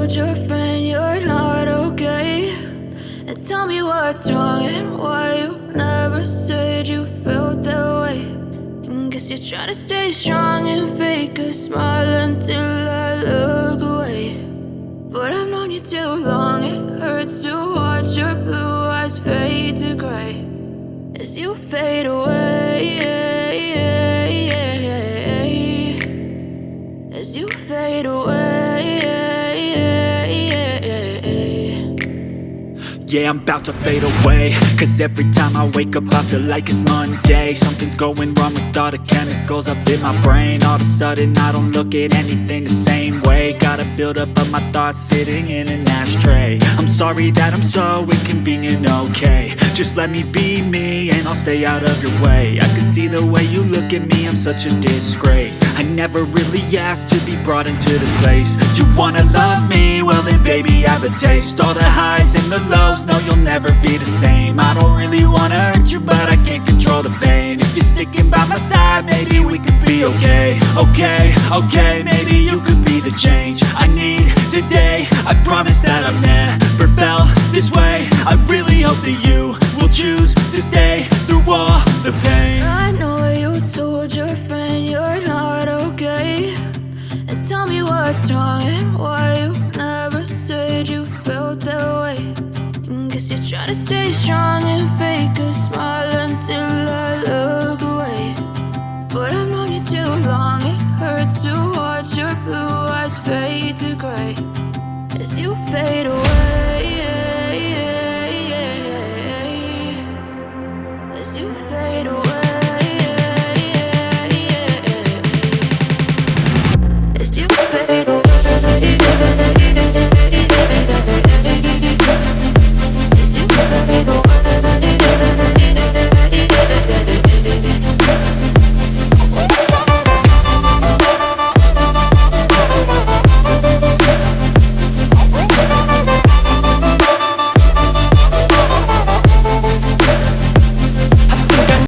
told your friend you're not okay? And tell me what's wrong and why you never said you felt that way. And guess you're trying to stay strong and fake a smile until I look away. But I've known you too long, it hurts to watch your blue eyes fade to gray as you fade away, as you fade away. Yeah, I'm about to fade away, cause every time I wake up I feel like it's Monday. Something's going wrong with all the chemicals up in my brain. All of a sudden I don't look at anything the same way. Got a buildup of my thoughts sitting in an ashtray. I'm sorry that I'm so inconvenient, okay? Just let me be me and I'll stay out of your way. I can see the way you look at me, I'm such a disgrace. I never really asked to be brought into this place. You wanna love me? Well then baby, have a taste. All the highs and the lows, no, you'll never be the same. I don't really wanna hurt you, but I can't control the pain. If you're sticking by my side, maybe we could be okay. Okay, maybe you could be the change I need today. I promise that I've never felt this way. I really hope that you will choose to stay through all the pain. I know you told your friend you're not okay. And tell me what's wrong and why you never said you felt that way. And guess you're trying to stay strong and fake a smile until I look away. But I've known you too long, it hurts to watch your blue eyes fade to gray as you fade away, as you fade away, as you fade away.